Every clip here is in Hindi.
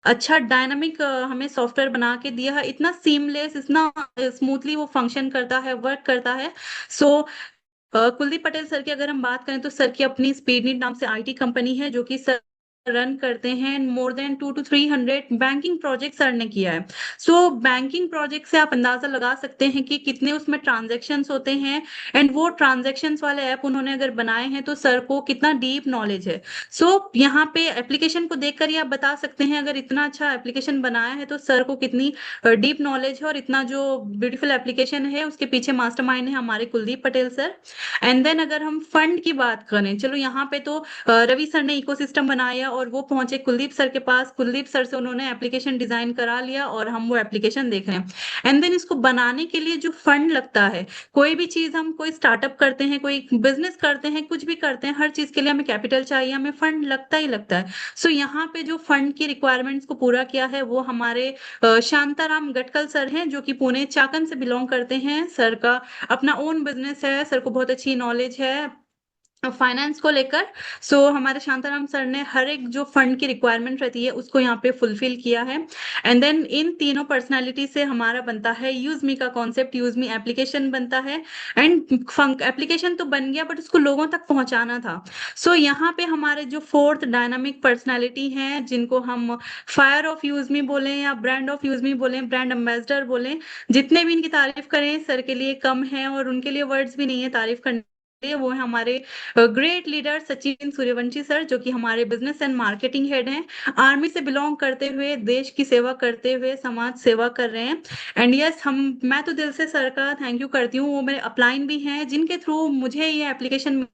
अच्छा डायनामिक हमें सॉफ्टवेयर बना के दिया है, इतना सीमलेस, इतना स्मूथली वो फंक्शन करता है, वर्क करता है। सो कुलदीप पटेल सर की अगर हम बात करें तो सर की अपनी स्पीडनीट नाम से आईटी कंपनी है, जो कि सर रन करते हैं। More than 200 to 300 banking project sir ने किया है। सो बैंकिंग प्रोजेक्ट से आप अंदाजा लगा सकते हैं कि कितने उसमें ट्रांजैक्शंस होते हैं। एंड वो ट्रांजैक्शंस वाले ऐप उन्होंने अगर बनाए हैं तो सर को कितना डीप नॉलेज है। सो यहाँ पे एप्लीकेशन को देखकर ही आप बता सकते हैं, अगर इतना अच्छा एप्लीकेशन बनाया है तो सर को कितनी डीप नॉलेज है, और इतना जो ब्यूटीफुल एप्लीकेशन है उसके पीछे मास्टरमाइंड है हमारे Kuldeep Patel sir. And then अगर हम फंड की बात करें, चलो यहाँ पे तो रवि सर ने इकोसिस्टम बनाया और वो पहुंचे कुलदीप सर के पास, कुलदीप सर से उन्होंने एप्लीकेशन डिजाइन करा लिया और हम वो एप्लीकेशन देख रहे हैं। एंड देन इसको बनाने के लिए जो फंड लगता है, कोई भी चीज हम कोई स्टार्टअप करते हैं, कोई बिजनेस करते हैं, कुछ भी करते हैं, हर चीज के लिए हमें कैपिटल चाहिए, हमें फंड लगता ही लगता है। सो यहाँ पे जो फंड की रिक्वायरमेंट्स को पूरा किया है वो हमारे शांताराम गटकल सर हैं, जो कि पुणे चाकन से बिलोंग करते हैं। सर का अपना ओन बिजनेस है, सर को बहुत अच्छी नॉलेज है फाइनेंस को लेकर। सो हमारे शांताराम सर ने हर एक जो फंड की रिक्वायरमेंट रहती है उसको यहाँ पे फुलफिल किया है। एंड देन इन तीनों पर्सनालिटी से हमारा बनता है यूज मी का कॉन्सेप्ट, यूज मी एप्लीकेशन बनता है। एंड एप्लीकेशन तो बन गया बट उसको लोगों तक पहुंचाना था। सो यहाँ पे हमारे जो फोर्थ डायनामिक पर्सनालिटी हैं, जिनको हम फायर ऑफ यूज मी बोलें या ब्रांड ऑफ यूज मी बोलें, ब्रांड एम्बेसडर बोलें, जितने भी इनकी तारीफ करें सर के लिए कम है और उनके लिए वर्ड्स भी नहीं है तारीफ करने। वो है हमारे great leader Sachin Suryavanshi sir, जो कि हमारे बिजनेस एंड मार्केटिंग हेड हैं। आर्मी से बिलोंग करते हुए देश की सेवा करते हुए समाज सेवा कर रहे हैं। एंड यस, हम मैं तो दिल से सर का थैंक यू करती हूँ, वो मेरे अपलाइन भी हैं जिनके थ्रू मुझे ये एप्लीकेशन,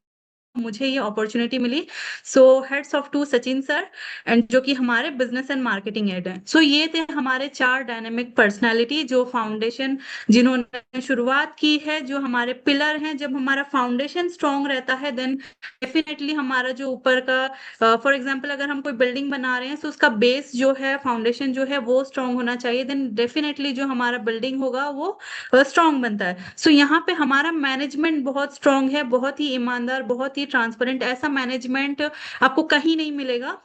मुझे ये अपॉर्चुनिटी मिली। So hats off to Sachin sir, and जो कि हमारे बिजनेस एंड मार्केटिंग हेड हैं। सो ये थे हमारे चार डायनेमिक पर्सनालिटी, जो फाउंडेशन जिन्होंने शुरुआत की है, जो हमारे पिलर हैं। जब हमारा फाउंडेशन स्ट्रांग रहता है देन डेफिनेटली हमारा जो ऊपर का, फॉर एग्जांपल अगर हम कोई बिल्डिंग बना रहे हैं तो उसका बेस जो है, फाउंडेशन जो है वो स्ट्रांग होना चाहिए, देन डेफिनेटली जो हमारा बिल्डिंग होगा वो स्ट्रांग बनता है। सो यहाँ पे हमारा मैनेजमेंट बहुत स्ट्रांग है, बहुत ही ईमानदार, बहुत ही ट्रांसपेरेंट, ऐसा मैनेजमेंट आपको कहीं नहीं मिलेगा।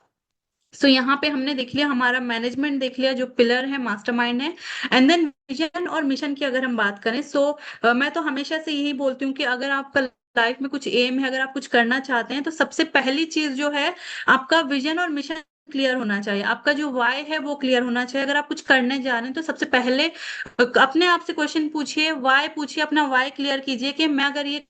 सो यहाँ पे हमने देख लिया, हमारा मैनेजमेंट देख लिया, जो पिलर है, मास्टरमाइंड है। एंड देन विजन और मिशन की अगर हम बात करें, सो मैं तो हमेशा से यही बोलती हूँ कि अगर आपका लाइफ में कुछ एम है, अगर आप कुछ करना चाहते हैं, तो सबसे पहली चीज जो है, आपका विजन और मिशन क्लियर होना चाहिए, आपका जो वाई है वो क्लियर होना चाहिए। अगर आप कुछ करने जा रहे हैं तो सबसे पहले अपने आप से क्वेश्चन पूछिए, वाई पूछिए, अपना वाई क्लियर कीजिए कि मैं अगर ये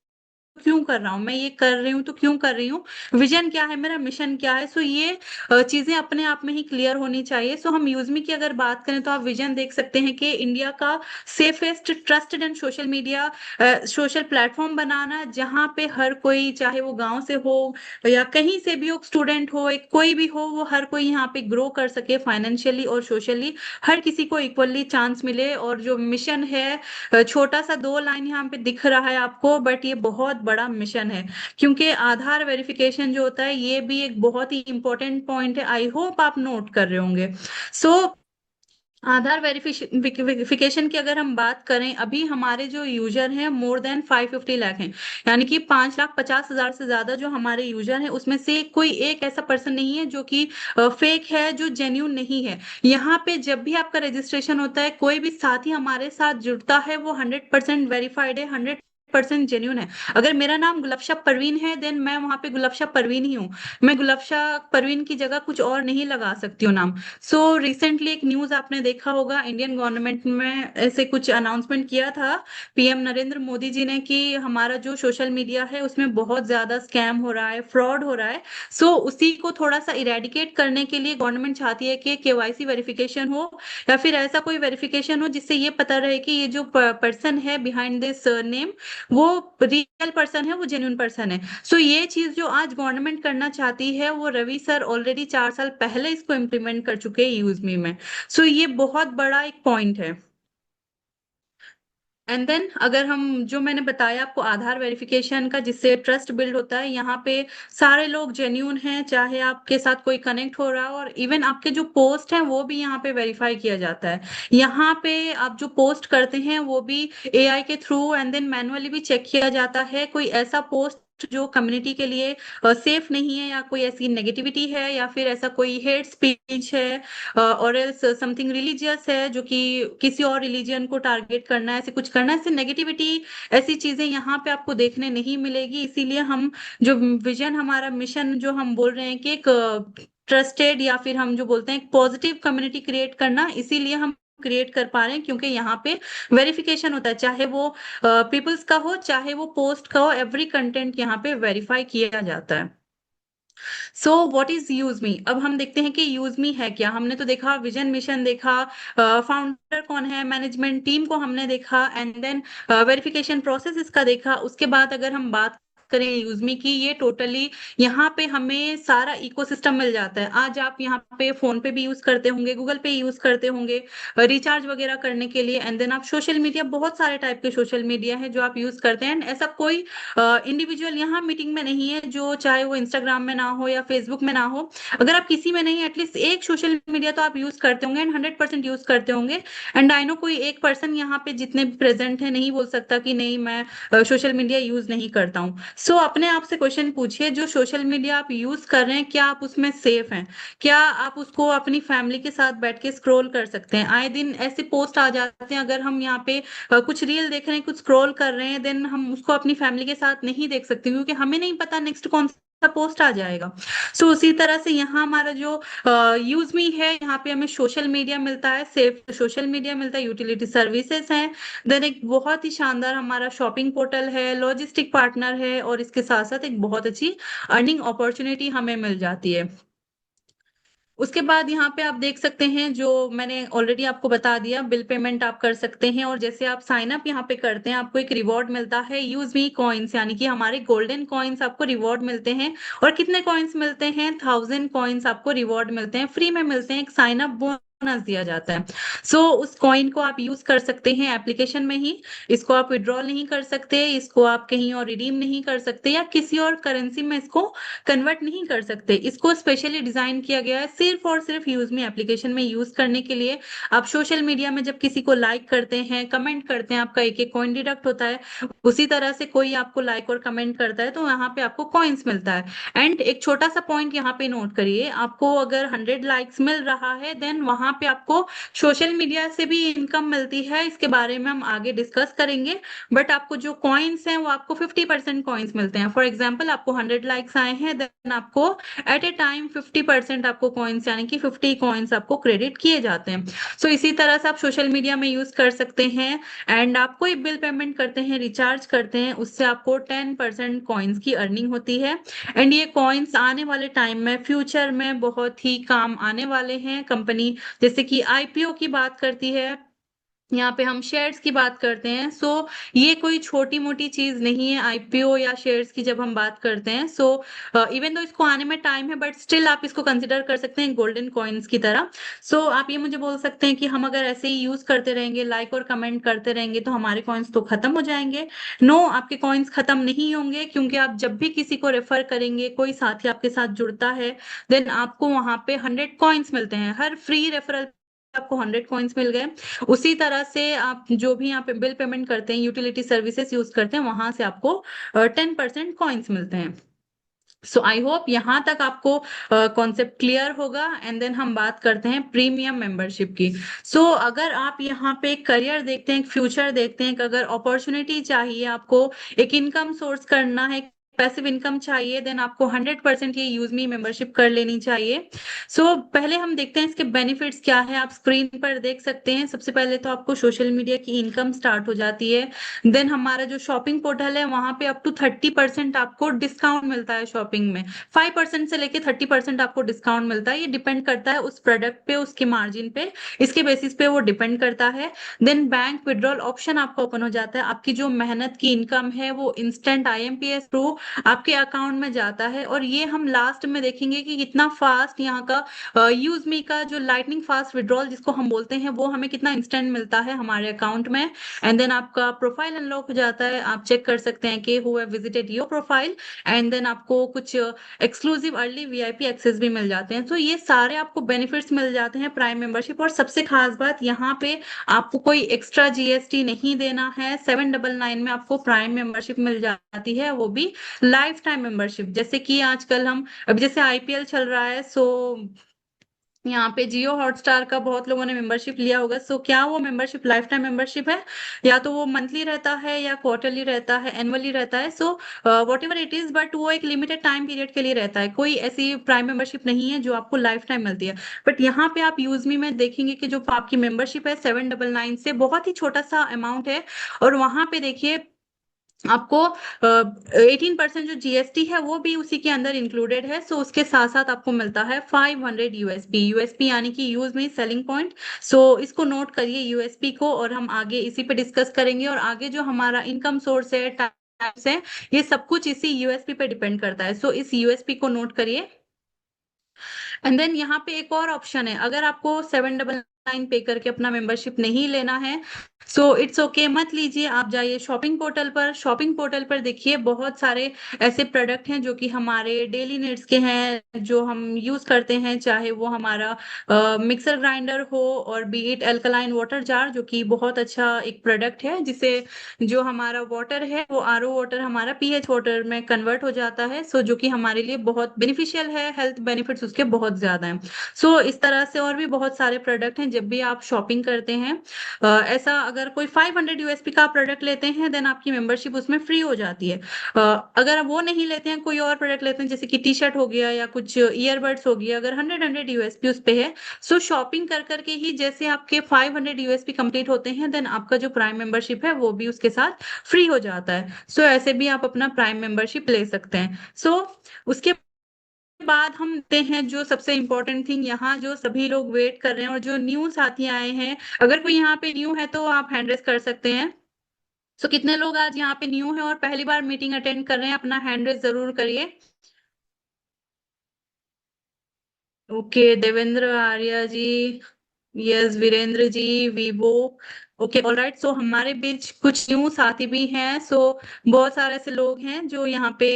क्यों कर रहा हूँ, मैं ये कर रही हूँ तो क्यों कर रही हूँ, विजन क्या है मेरा, मिशन क्या है। सो ये चीजें अपने आप में ही क्लियर होनी चाहिए। सो हम यूजमी की अगर बात करें तो आप विजन देख सकते हैं कि इंडिया का safest trusted and social media, social platform बनाना, जहाँ पे हर कोई, चाहे वो गांव से हो या कहीं से भी हो, स्टूडेंट हो, एक कोई भी हो, वो हर कोई यहाँ पे ग्रो कर सके फाइनेंशियली और सोशली, हर किसी को इक्वली चांस मिले। और जो मिशन है, छोटा सा दो लाइन यहाँ पे दिख रहा है आपको, बट ये बहुत बड़ा मिशन है, क्योंकि आधार वेरिफिकेशन जो होता है ये भी एक बहुत ही इंपॉर्टेंट पॉइंट है। आई होप आप नोट कर रहे होंगे। सो आधार वेरिफिकेशन की अगर हम बात करें, अभी हमारे जो यूजर हैं मोर देन 550 लाख हैं, यानी कि 5,50,000 से ज्यादा जो हमारे यूजर हैं, उसमें से कोई एक ऐसा पर्सन नहीं है जो कि फेक है, जो जेन्यून नहीं है। यहाँ पे जब भी आपका रजिस्ट्रेशन होता है, कोई भी साथी हमारे साथ जुड़ता है, वो 100% वेरीफाइड है, 100% जेन्यून है। अगर मेरा नाम गुलफशा परवीन है देन मैं वहां पे गुलफशा परवीन ही हूँ, मैं गुलफशा परवीन की जगह कुछ और नहीं लगा सकती हूँ नाम। सो रिसेंटली एक न्यूज आपने देखा होगा, इंडियन गवर्नमेंट में ऐसे कुछ अनाउंसमेंट किया था पीएम नरेंद्र मोदी जी ने, कि हमारा जो सोशल मीडिया है उसमें बहुत ज्यादा स्कैम हो रहा है, फ्रॉड हो रहा है। सो उसी को थोड़ा सा इरेडिकेट करने के लिए गवर्नमेंट चाहती है कि केवाईसी वेरिफिकेशन हो, या फिर ऐसा कोई वेरिफिकेशन हो जिससे ये पता रहे कि ये जो पर्सन है बिहाइंड दिस नेम, वो रियल पर्सन है, वो जेन्युइन पर्सन है। सो ये चीज जो आज गवर्नमेंट करना चाहती है, वो रवि सर ऑलरेडी 4 साल पहले इसको इम्प्लीमेंट कर चुके हैं यूजमी में। सो ये बहुत बड़ा एक पॉइंट है। एंड देन अगर हम, जो मैंने बताया आपको आधार वेरिफिकेशन का, जिससे ट्रस्ट बिल्ड होता है, यहाँ पे सारे लोग जेन्यून हैं, चाहे आपके साथ कोई कनेक्ट हो रहा हो, और इवन आपके जो पोस्ट हैं वो भी यहाँ पे वेरीफाई किया जाता है। यहाँ पे आप जो पोस्ट करते हैं वो भी एआई के थ्रू एंड देन मैनुअली भी चेक किया जाता है, कोई ऐसा पोस्ट जो कम्युनिटी के लिए सेफ नहीं है, या कोई ऐसी नेगेटिविटी है, या फिर ऐसा कोई हेट स्पीच है, और एल्स समथिंग रिलीजियस है जो कि किसी और रिलीजन को टारगेट करना है, ऐसे कुछ करना है, ऐसे नेगेटिविटी, ऐसी चीजें यहाँ पे आपको देखने नहीं मिलेगी। इसीलिए हम जो विजन, हमारा मिशन जो हम बोल रहे हैं कि एक ट्रस्टेड, या फिर हम जो बोलते हैं पॉजिटिव कम्युनिटी क्रिएट करना, इसीलिए हम क्रिएट कर पा रहे हैं, क्योंकि यहाँ पे वेरिफिकेशन होता है, चाहे वो पीपल्स का हो, चाहे वो पोस्ट का हो, एवरी कंटेंट यहाँ पे वेरीफाई किया जाता है। So what is use me. अब हम देखते हैं कि यूज मी है क्या। हमने तो देखा विजन मिशन, देखा फाउंडर कौन है, मैनेजमेंट टीम को हमने देखा, एंड देन वेरिफिकेशन प्रोसेस इसका देखा। उसके बाद अगर हम बात करें यूजमी की, ये टोटली यहाँ पे हमें सारा इकोसिस्टम मिल जाता है। आज आप यहाँ पे फोन पे भी यूज करते होंगे, गूगल पे यूज करते होंगे रिचार्ज वगैरह करने के लिए, एंड देन आप सोशल मीडिया, बहुत सारे टाइप के सोशल मीडिया है जो आप यूज करते हैं। एंड ऐसा कोई इंडिविजुअल यहाँ मीटिंग में नहीं है जो, चाहे वो इंस्टाग्राम में ना हो या फेसबुक में ना हो, अगर आप किसी में नहीं, एटलीस्ट एक सोशल मीडिया तो आप यूज करते होंगे, एंड 100% यूज करते होंगे। एंड आई नो कोई एक पर्सन यहाँ पे जितने भी प्रेजेंट है नहीं बोल सकता कि नहीं मैं सोशल मीडिया यूज नहीं करता हूँ। सो अपने आप से क्वेश्चन पूछिए, जो सोशल मीडिया आप यूज कर रहे हैं, क्या आप उसमें सेफ हैं? क्या आप उसको अपनी फैमिली के साथ बैठ के स्क्रॉल कर सकते हैं? आए दिन ऐसे पोस्ट आ जाते हैं, अगर हम यहाँ पे कुछ रील देख रहे हैं, कुछ स्क्रॉल कर रहे हैं, देन हम उसको अपनी फैमिली के साथ नहीं देख सकते, क्योंकि हमें नहीं पता नेक्स्ट कौन सा पोस्ट आ जाएगा। सो उसी तरह से यहाँ हमारा जो यूज मी है, यहाँ पे हमें सोशल मीडिया मिलता है, सेफ सोशल मीडिया मिलता है, यूटिलिटी सर्विसेज हैं, देन एक बहुत ही शानदार हमारा शॉपिंग पोर्टल है, लॉजिस्टिक पार्टनर है, और इसके साथ साथ एक बहुत अच्छी अर्निंग अपॉर्चुनिटी हमें मिल जाती है। उसके बाद यहाँ पे आप देख सकते हैं, जो मैंने ऑलरेडी आपको बता दिया, बिल पेमेंट आप कर सकते हैं, और जैसे आप साइन अप यहाँ पे करते हैं, आपको एक रिवॉर्ड मिलता है, यूज मी कॉइन्स, यानी कि हमारे गोल्डन कॉइन्स आपको रिवॉर्ड मिलते हैं। और कितने कॉइन्स मिलते हैं? 1000 कॉइन्स आपको रिवॉर्ड मिलते हैं, फ्री में मिलते हैं, एक साइन अप बोनस दिया जाता है। सो उस कॉइन को आप यूज कर सकते हैं एप्लीकेशन में ही। इसको आप विड्रॉल नहीं कर सकते, इसको आप कहीं और रिडीम नहीं कर सकते, या किसी और करेंसी में इसको कन्वर्ट नहीं कर सकते। इसको स्पेशली डिजाइन किया गया है सिर्फ और सिर्फ यूज में एप्लीकेशन में यूज करने के लिए। आप सोशल मीडिया में जब किसी को लाइक करते हैं, कमेंट करते हैं, आपका एक एक कॉइन डिडक्ट होता है। उसी तरह से कोई आपको लाइक और कमेंट करता है तो यहाँ पे आपको कॉइन्स मिलता है। एंड एक छोटा सा पॉइंट यहाँ पे नोट करिए, आपको अगर 100 लाइक्स मिल रहा है, देन वहां पे आपको सोशल मीडिया से भी इनकम मिलती है। इसके बारे में हम आगे डिस्कस करेंगे। बट आपको जो कॉइन्स हैं वो आपको 50% कॉइन्स मिलते हैं। फॉर एग्जाम्पल, आपको 100 लाइक्स आए हैं, देन आपको एट ए टाइम 50% आपको कॉइन्स, यानी कि 50 कॉइन्स आपको क्रेडिट किए जाते हैं। सो इसी तरह से आप सोशल मीडिया में यूज कर सकते हैं। एंड आप कोई बिल पेमेंट करते हैं, रिचार्ज करते हैं, उससे आपको 10% कॉइन्स की अर्निंग होती है। एंड ये कॉइन्स आने वाले टाइम में, फ्यूचर में बहुत ही काम आने वाले हैं। कंपनी जैसे कि आईपीओ की बात करती है, यहाँ पे हम शेयर्स की बात करते हैं। सो ये कोई छोटी मोटी चीज नहीं है आईपीओ या शेयर्स की, जब हम बात करते हैं। सो इवन दो इसको आने में टाइम है, बट स्टिल आप इसको कंसिडर कर सकते हैं गोल्डन कॉइन्स की तरह। सो आप ये मुझे बोल सकते हैं कि हम अगर ऐसे ही यूज करते रहेंगे, लाइक और कमेंट करते रहेंगे, तो हमारे कॉइन्स तो खत्म हो जाएंगे? नो, आपके कॉइन्स खत्म नहीं होंगे, क्योंकि आप जब भी किसी को रेफर करेंगे, कोई साथी आपके साथ जुड़ता है, देन आपको वहां पे 100 कॉइन्स मिलते हैं। हर फ्री रेफरल आपको 100 कॉइन्स मिल गए। उसी तरह से आप जो भी यहाँ पे बिल पेमेंट करते हैं, यूटिलिटी सर्विसेज यूज करते हैं, वहां से आपको 10% कॉइन्स मिलते हैं। सो आई होप यहाँ तक आपको कॉन्सेप्ट क्लियर होगा। एंड देन हम बात करते हैं प्रीमियम मेंबरशिप की। सो अगर आप यहाँ पे करियर देखते हैं, फ्यूचर देखते हैं, कि अगर अपॉर्चुनिटी चाहिए आपको, एक इनकम सोर्स करना है, पैसिव इनकम चाहिए, देन आपको 100% ये यूज मी मेंबरशिप कर लेनी चाहिए। सो पहले हम देखते हैं इसके बेनिफिट्स क्या है। आप स्क्रीन पर देख सकते हैं, सबसे पहले तो आपको सोशल मीडिया की इनकम स्टार्ट हो जाती है। देन हमारा जो शॉपिंग पोर्टल है, वहां पे अप टू 30% आपको डिस्काउंट मिलता है शॉपिंग में। 5% से लेके 30% आपको डिस्काउंट मिलता है। ये डिपेंड करता है उस प्रोडक्ट पे, उसके मार्जिन पे, इसके बेसिस पे वो डिपेंड करता है। देन बैंक विड्रॉल ऑप्शन आपका ओपन हो जाता है। आपकी जो मेहनत की इनकम है वो इंस्टेंट आईएमपीएस थ्रू आपके अकाउंट में जाता है। और ये हम लास्ट में देखेंगे कि कितना फास्ट यहाँ का यूज मी का जो लाइटनिंग फास्ट विड्रॉल जिसको हम बोलते हैं, वो हमें कितना इंस्टेंट मिलता है हमारे अकाउंट में। एंड देन आपका प्रोफाइल अनलॉक हो जाता है। आप चेक कर सकते हैं कि who have visited your profile, and then आपको कुछ एक्सक्लूसिव अर्ली वीआईपी एक्सेस भी मिल जाते हैं। तो ये सारे आपको बेनिफिट्स मिल जाते हैं प्राइम मेंबरशिप। और सबसे खास बात यहाँ पे, आपको कोई एक्स्ट्रा जीएसटी नहीं देना है। 799 में आपको प्राइम मेंबरशिप मिल जाती है, वो भी लाइफ टाइम मेंबरशिप, जैसे कि आजकल हम अभी जैसे आईपीएल चल रहा है, सो यहाँ पे जियो हॉटस्टार का बहुत लोगों ने मेंबरशिप लिया होगा। सो क्या वो मेंबरशिप लाइफ टाइम मेंबरशिप है, या तो वो मंथली रहता है या क्वार्टरली रहता है, एनुअली रहता है। So what ever it is, but वो एक लिमिटेड टाइम पीरियड के लिए रहता है। कोई ऐसी प्राइम मेंबरशिप नहीं है जो आपको लाइफ टाइम मिलती है। बट यहाँ पे आप यूज मी में देखेंगे कि जो आपकी मेंबरशिप है 799 से बहुत ही छोटा सा अमाउंट है। और वहां पे देखिए आपको 18% जो जीएसटी है वो भी उसी के अंदर इंक्लूडेड है। सो उसके साथ साथ आपको मिलता है 500 यूएसपी। यूएसपी यानी कि यूज में सेलिंग पॉइंट। सो इसको नोट करिए यूएसपी को, और हम आगे इसी पे डिस्कस करेंगे। और आगे जो हमारा इनकम सोर्स है, टैक्स है, ये सब कुछ इसी यूएसपी पे डिपेंड करता है। सो इस यूएसपी को नोट करिए। एंड देन यहाँ पे एक और ऑप्शन है, अगर आपको 799 पे करके अपना मेंबरशिप नहीं लेना है, सो इट्स ओके, मत लीजिए। आप जाइए शॉपिंग पोर्टल पर। शॉपिंग पोर्टल पर देखिए बहुत सारे ऐसे प्रोडक्ट हैं जो कि हमारे डेली नीड्स के हैं, जो हम यूज करते हैं, चाहे वो हमारा मिक्सर ग्राइंडर हो, और B it alkaline water jar, जो कि बहुत अच्छा एक प्रोडक्ट है, जिसे जो हमारा वाटर है वो आरओ वाटर हमारा पीएच वाटर में कन्वर्ट हो जाता है। सो जो कि हमारे लिए बहुत बेनिफिशियल है, हेल्थ बेनिफिट्स उसके बहुत ज्यादा हैं। सो इस तरह से और भी बहुत सारे प्रोडक्ट हैं। जब भी आप शॉपिंग करते हैं, ऐसा अगर कोई 500 यूएसपी का प्रोडक्ट लेते हैं, देन आपकी मेंबरशिप उसमें फ्री हो जाती है। अगर आप वो नहीं लेते हैं, कोई और प्रोडक्ट लेते हैं, जैसे कि टी शर्ट हो गया या कुछ ईयरबड्स हो गया, अगर 100 यूएसपी उस पे है, सो शॉपिंग कर करके ही जैसे आपके 500 यूएसपी कंप्लीट होते हैं, देन आपका जो प्राइम मेंबरशिप है वो भी उसके साथ फ्री हो जाता है। सो ऐसे भी आप अपना प्राइम मेंबरशिप ले सकते हैं। सो उसके बाद हम देखते हैं जो सबसे इम्पोर्टेंट थिंग, यहाँ जो सभी लोग वेट कर रहे हैं और जो न्यू साथी आए हैं, अगर कोई यहाँ पे न्यू है तो आप हैंड रेस कर सकते हैं। सो कितने लोग आज यहाँ पे न्यू हैं और पहली बार मीटिंग अटेंड कर रहे हैं, अपना हैंड रेस जरूर करिए। ओके, देवेंद्र आर्या जी, यस, वीरेंद्र जी, वीवो। Okay, alright. सो हमारे बीच कुछ न्यू साथी भी हैं। सो बहुत सारे ऐसे लोग हैं जो यहाँ पे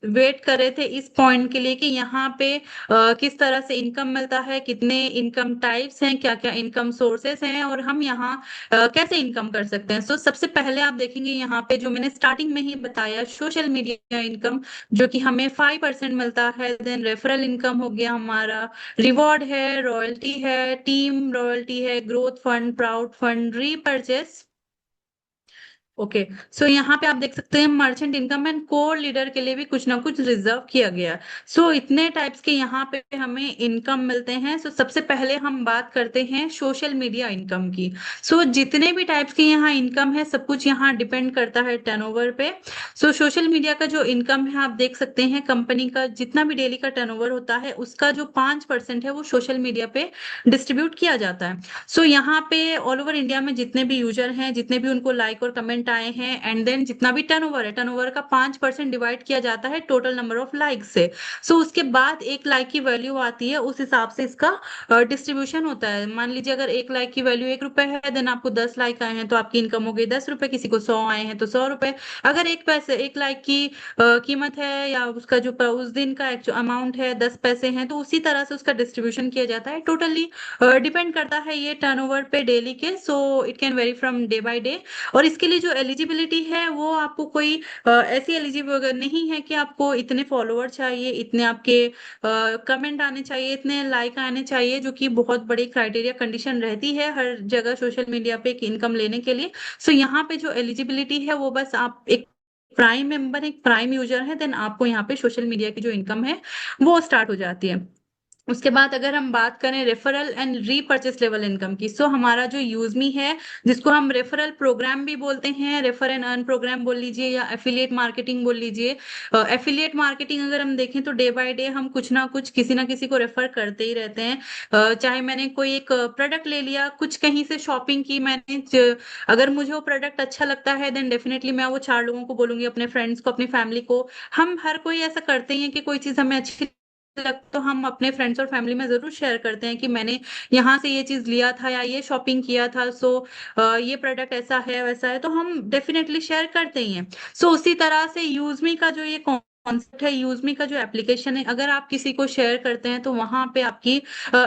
वेट कर रहे थे इस पॉइंट के लिए कि यहाँ पे किस तरह से इनकम मिलता है, कितने इनकम टाइप्स हैं, क्या क्या इनकम सोर्सेस हैं, और हम यहाँ कैसे इनकम कर सकते हैं। सो सबसे पहले आप देखेंगे यहाँ पे जो मैंने स्टार्टिंग में ही बताया, सोशल मीडिया इनकम, जो कि हमें 5% मिलता है। देन रेफरल इनकम हो गया हमारा, रिवॉर्ड है, रॉयल्टी है, टीम रॉयल्टी है, growth fund, proud fund, repurchase. Okay, so यहाँ पे आप देख सकते हैं merchant income and core leader के लिए भी कुछ ना कुछ रिजर्व किया गया है। सो इतने टाइप्स के यहाँ पे हमें इनकम मिलते हैं। सो सबसे पहले हम बात करते हैं सोशल मीडिया इनकम की। सो जितने भी टाइप्स के यहाँ इनकम है, सब कुछ यहाँ डिपेंड करता है टर्नओवर पे। सो सोशल मीडिया का जो इनकम है, आप देख सकते हैं कंपनी का जितना भी डेली का टर्नओवर होता है, उसका जो 5% है वो सोशल मीडिया पे डिस्ट्रीब्यूट किया जाता है। सो यहाँ पे ऑल ओवर इंडिया में जितने भी यूजर हैं, जितने भी उनको लाइक और कमेंट आए हैं, एंड देन जितना भी टर्नओवर है, टर्नओवर का 5% डिवाइड किया जाता है टोटल नंबर ऑफ लाइक से। सो उसके बाद एक लाइक की वैल्यू आती है, उस हिसाब से इसका डिस्ट्रीब्यूशन होता है। मान लीजिए अगर एक लाइक की वैल्यू 1 रुपए है, देन आपको 10 लाइक आए हैं तो आपकी इनकम हो गई 10 रुपए, किसी को 100 आए हैं तो 100 रुपए। अगर एक लाइक की कीमत है, या उसका जो उस दिन का अमाउंट है 10 पैसे हैं, तो उसी तरह से उसका डिस्ट्रीब्यूशन किया जाता है। टोटली डिपेंड करता है ये टर्नओवर पे डेली के। So it can very from day by day. और इसके लिए जो एलिजिबिलिटी है, वो आपको कोई ऐसी एलिजिबल नहीं है कि आपको इतने फॉलोअर चाहिए, इतने आपके कमेंट आने चाहिए, इतने लाइक आने चाहिए, जो कि बहुत बड़ी क्राइटेरिया कंडीशन रहती है हर जगह सोशल मीडिया पे इनकम लेने के लिए। सो यहाँ पे जो एलिजिबिलिटी है वो बस आप एक प्राइम मेंबर, एक प्राइम यूजर है, देन आपको यहाँ पे सोशल मीडिया की जो इनकम है वो स्टार्ट हो जाती है। उसके बाद अगर हम बात करें referral and repurchase level income की, सो हमारा जो यूजमी है, जिसको हम रेफरल प्रोग्राम भी बोलते हैं, रेफर एंड अर्न प्रोग्राम बोल लीजिए, या एफिलिएट मार्केटिंग बोल लीजिए। एफिलिएट मार्केटिंग अगर हम देखें तो डे बाय डे हम कुछ ना कुछ किसी ना किसी को रेफर करते ही रहते हैं। चाहे मैंने कोई एक प्रोडक्ट ले लिया, कुछ कहीं से शॉपिंग की मैंने, अगर मुझे वो प्रोडक्ट अच्छा लगता है, देन डेफिनेटली मैं वो 4 लोगों को बोलूंगी, अपने फ्रेंड्स को, अपनी फैमिली को। हम हर कोई ऐसा करते ही हैं कि कोई चीज हमें अच्छी लग तो हम अपने फ्रेंड्स और फैमिली में जरूर शेयर करते हैं कि मैंने यहाँ से ये चीज लिया था या ये शॉपिंग किया था। सो ये प्रोडक्ट ऐसा है वैसा है, तो हम डेफिनेटली शेयर करते ही हैं। सो उसी तरह से यूजमी का जो ये कॉन्सेप्ट है, यूजमी का जो एप्लीकेशन है, अगर आप किसी को शेयर करते हैं तो वहां पे आपकी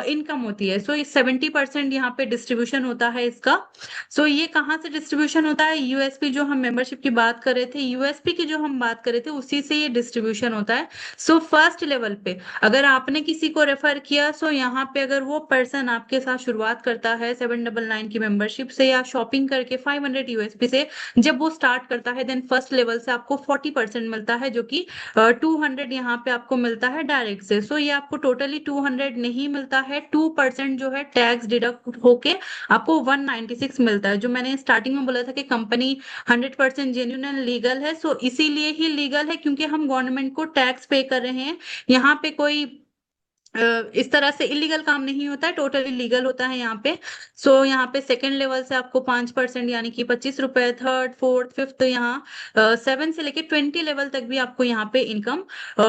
इनकम होती है। सो ये 70% यहाँ पे डिस्ट्रीब्यूशन होता है इसका। सो ये कहाँ से डिस्ट्रीब्यूशन होता है? यूएसपी, जो हम मेंबरशिप की बात कर रहे थे, यूएसपी की जो हम बात कर रहे थे, उसी से ये डिस्ट्रीब्यूशन होता है। सो फर्स्ट लेवल पे अगर आपने किसी को रेफर किया, सो यहाँ पे अगर वो पर्सन आपके साथ शुरुआत करता है 799 की मेंबरशिप से या शॉपिंग करके 500 यूएसपी से, जब वो स्टार्ट करता है, देन फर्स्ट लेवल से आपको 40% मिलता है, जो कि 200 यहाँ पे आपको मिलता है डायरेक्ट से। सो ये आपको टोटली 200 नहीं मिलता है, 2% जो है टैक्स डिडक्ट होके आपको 196 मिलता है। जो मैंने स्टार्टिंग में बोला था कि कंपनी 100% जेन्युइन एंड लीगल है, सो इसीलिए ही लीगल है क्योंकि हम गवर्नमेंट को टैक्स पे कर रहे हैं। यहाँ पे कोई इस तरह से इलीगल काम नहीं होता है, टोटली लीगल होता है यहाँ पे। सो यहाँ पे सेकंड लेवल से आपको 5% यानी कि 25 रुपए, थर्ड फोर्थ फिफ्थ, यहाँ 7 से लेके 20 लेवल तक भी आपको यहाँ पे इनकम